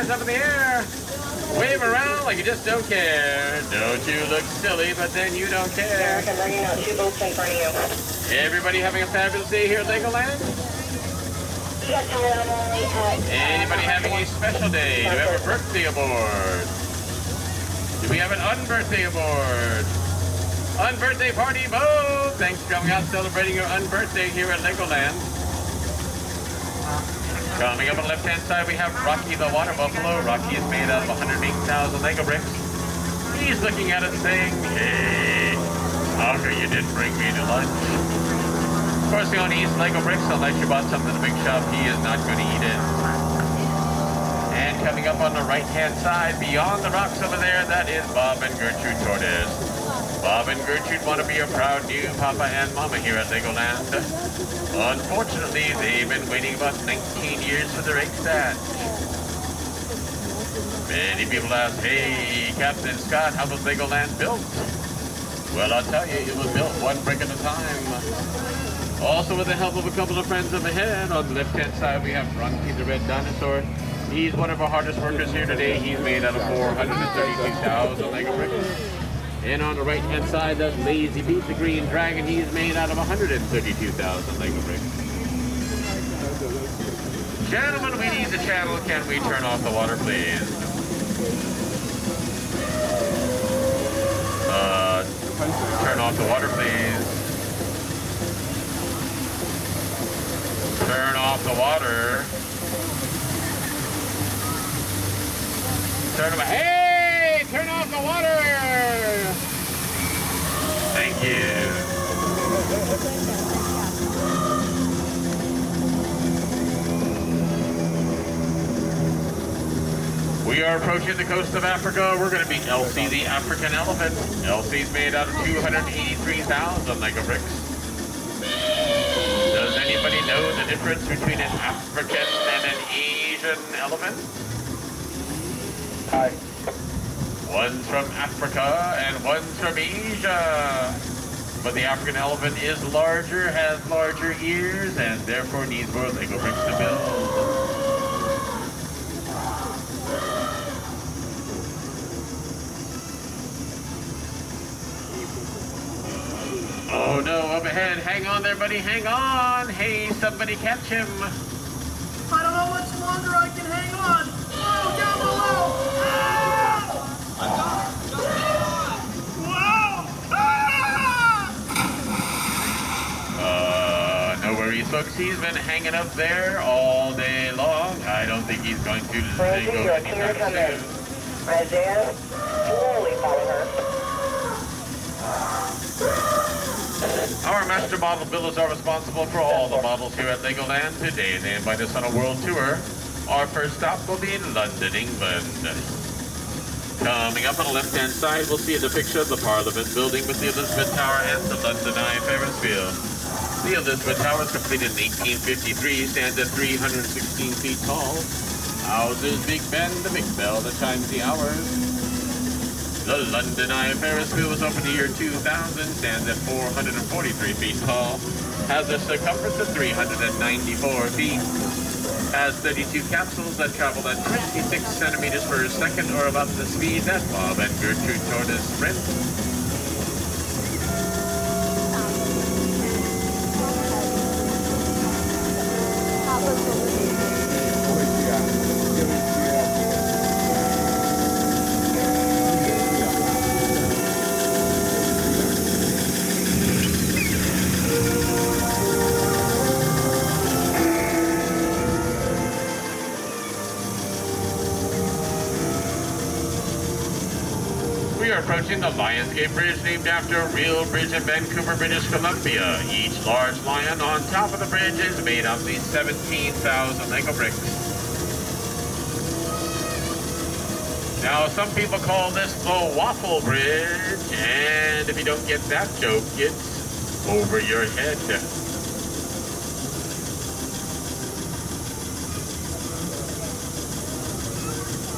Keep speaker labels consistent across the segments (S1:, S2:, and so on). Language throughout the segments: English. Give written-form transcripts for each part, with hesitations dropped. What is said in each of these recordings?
S1: hands up in the air. Wave around like you just don't care. Don't you look silly, but then you don't care.
S2: I'm bringing out 2 boats in front of you.
S1: Everybody having a fabulous day here at Legoland?
S2: Yes, I'm only at...
S1: Anybody having a special day? Do we have a birthday aboard? Do we have an unbirthday aboard? Unbirthday party boat! Thanks for coming out celebrating your unbirthday here at Legoland. Coming up on the left-hand side, we have Rocky the Water Buffalo. Rocky is made out of 108,000 Lego bricks. He's looking at us saying, hey, how come you didn't bring me to lunch? Of course, he only eats Lego bricks unless you bought something at the big shop. He is not going to eat it. And coming up on the right-hand side, beyond the rocks over there, that is Bob and Gertrude Tordes. Bob and Gertrude want to be a proud new Papa and Mama here at Legoland. Unfortunately, they've been waiting about 19 years for their egg hatch. Many people ask, hey, Captain Scott, how was Legoland built? Well, I'll tell you, it was built one brick at a time. Also, with the help of a couple of friends up ahead, on the left-hand side, we have Runky the Red Dinosaur. He's one of our hardest workers here today. He's made out of 432,000 Lego bricks. And on the right-hand side, that's Lazy Pete the Green Dragon. He's made out of 132,000 Lego bricks. Gentlemen, we need the channel. Can we turn off the water, please? Turn off the water, please. Turn off the water. Turn off. Hey! Turn off the water! Thank you. We are approaching the coast of Africa. We're going to meet Elsie, the African elephant. Elsie's made out of 283,000 Lego bricks. Does anybody know the difference between an African and an Asian elephant?
S3: Hi.
S1: One's from Africa and one's from Asia. But the African elephant is larger, has larger ears, and therefore needs more Lego bricks to build. Oh no, up ahead. Hang on there, buddy. Hang on. Hey, somebody catch him.
S4: I don't know much longer I can hang on. Oh, down below. Ah!
S1: Wow! No worries, folks. He's been hanging up there all day long. I don't think he's going to
S2: Francie,
S1: go
S2: you're clear to come in. Isaiah, slowly follow her.
S1: Our master model builders are responsible for all the models here at Legoland. Today they invite us on a world tour. Our first stop will be in London, England. Coming up on the left-hand side, we'll see a depiction of the Parliament building with the Elizabeth Tower and the London Eye Ferris wheel. The Elizabeth Tower was completed in 1853, stands at 316 feet tall. Houses Big Ben, the big bell that chimes the hours. The London Eye Ferris wheel was opened in the year 2000, stands at 443 feet tall, has a circumference of 394 feet, has 32 capsules that travel at 26 centimeters per second, or about the speed that Bob and Gertrude Tordes sprint. We are approaching the Lionsgate Bridge, named after a real bridge in Vancouver, British Columbia. Each large lion on top of the bridge is made of these 17,000 Lego bricks. Now, some people call this the Waffle Bridge, and if you don't get that joke, it's over your head.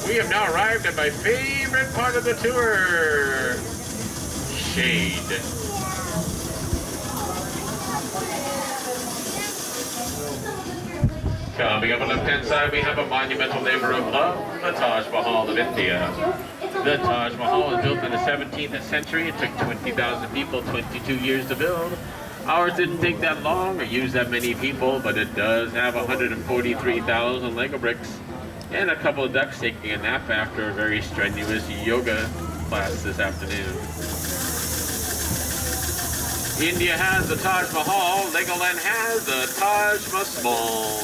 S1: We have now arrived at my favorite part of the tour, shade. Coming up on the left-hand side, we have a monumental labor of love, the Taj Mahal of India. The Taj Mahal was built in the 17th century. It took 20,000 people 22 years to build. Ours didn't take that long or use that many people, but it does have 143,000 Lego bricks and a couple of ducks taking a nap after a very strenuous yoga class this afternoon. India has the Taj Mahal, Legoland has the Taj Mahal.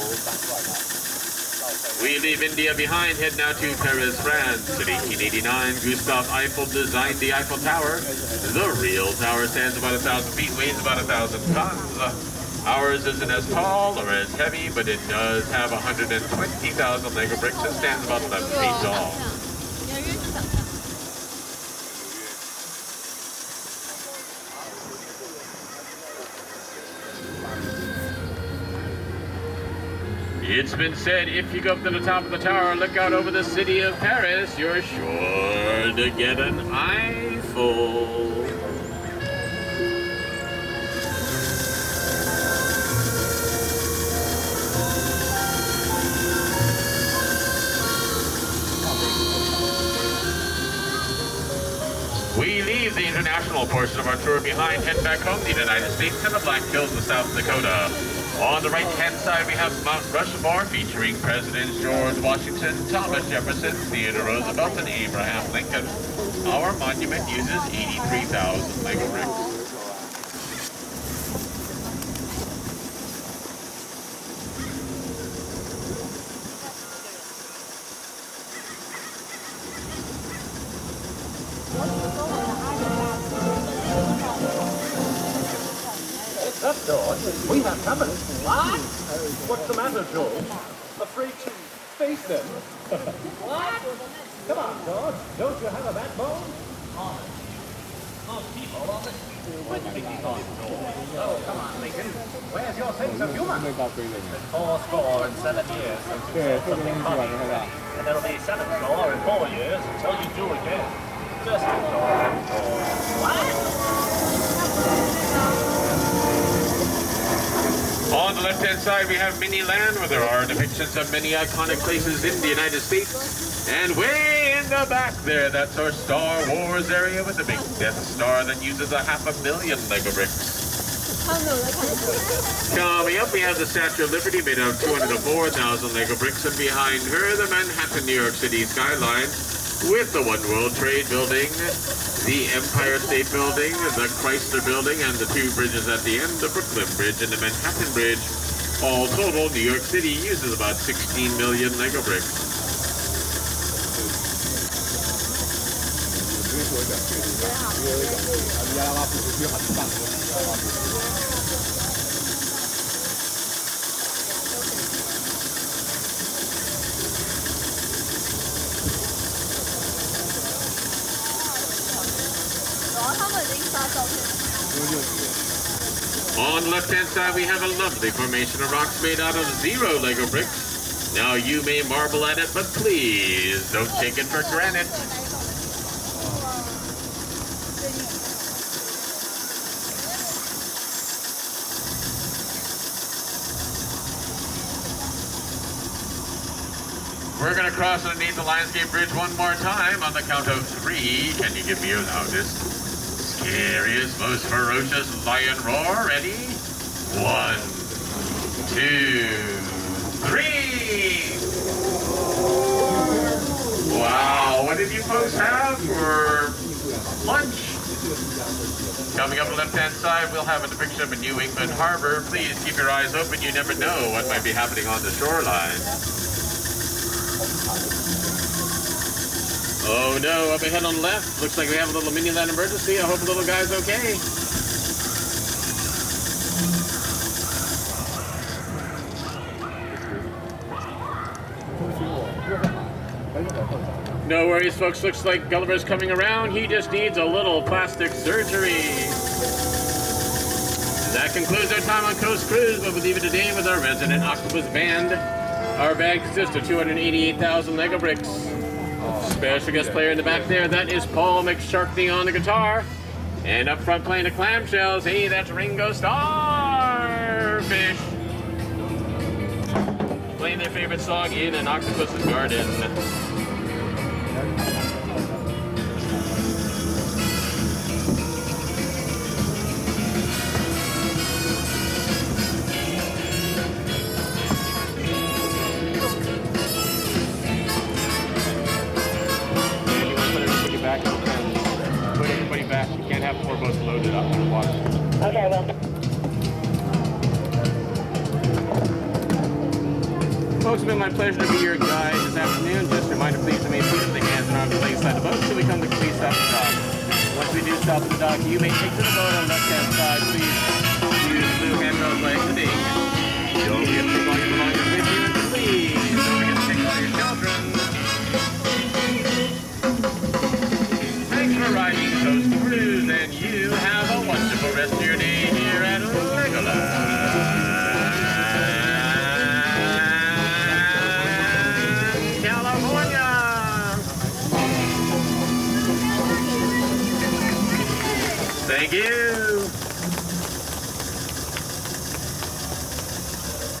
S1: We leave India behind, head now to Paris, France. In 1889, Gustave Eiffel designed the Eiffel Tower. The real tower stands about 1,000 feet, weighs about 1,000 tons. Ours isn't as tall or as heavy, but it does have 120,000 Lego bricks and stands about 11 feet tall. It's been said, if you go up to the top of the tower and look out over the city of Paris, you're sure to get an eyeful. We leave the international portion of our tour behind, head back home to the United States and the Black Hills of South Dakota. On the right-hand side, we have Mount Rushmore, featuring Presidents George Washington, Thomas Jefferson, Theodore Roosevelt, and Abraham Lincoln. Our monument uses 83,000 Lego bricks.
S3: Up, George. We have company. What? What's the matter, George? Afraid to face them? What? Come on, George. Don't you have a backbone? Most people on the street wouldn't be on George. Oh, come on, Lincoln. Where's your sense of humor? It's been 407 years since you said something funny. And it'll be 7 score in 4 years until you do again. Just enjoy it, George. What?
S1: On the left-hand side, we have Miniland, where there are depictions of many iconic places in the United States. And way in the back there, that's our Star Wars area with the big Death Star that uses 500,000 Lego bricks. Coming up, we have the Statue of Liberty made of 204,000 Lego bricks, and behind her, the Manhattan, New York City skyline with the One World Trade Building, the Empire State Building, the Chrysler Building, and the 2 bridges at the end, the Brooklyn Bridge and the Manhattan Bridge. All total, New York City uses about 16 million Lego bricks. On the left-hand side, we have a lovely formation of rocks made out of 0 Lego bricks. Now, you may marvel at it, but please don't take it for granted. We're going to cross underneath the Lionsgate Bridge one more time on the count of 3. Can you give me your loudest, scariest, most ferocious lion roar? Ready? 1, 2, 3. Wow, what did you folks have for lunch? Coming up the left-hand side, we'll have a depiction of a New England harbor. Please keep your eyes open. You never know what might be happening on the shoreline. Oh no, up ahead on the left, looks like we have a little Miniland emergency. I hope the little guy's okay. No worries, folks. Looks like Gulliver's coming around. He just needs a little plastic surgery. That concludes our time on Coast Cruise, but we'll leave it today with our resident octopus band. Our band consists of 288,000 Lego bricks. Special guest player in the back there, that is Paul McSharkney on the guitar. And up front playing the clamshells, hey, that's Ringo Starfish.
S5: playing their favorite song in an octopus's garden. Back and put everybody back. You can't have 4 boats loaded up in the water.
S2: Okay, well.
S5: Folks, it's been my pleasure to be your guide this afternoon. Just a reminder, please remain seated with the hands and arms laying inside the boat until we come to complete stop at the dock. Once we do stop at the dock, you may take to the boat on the left-hand side. Please use the blue handrails by exiting. Don't forget to take all your belongings with you, and please don't forget to take all your children. Thanks for riding Coast Cruise, and you have a wonderful rest of your day here at Legoland, California. Thank you.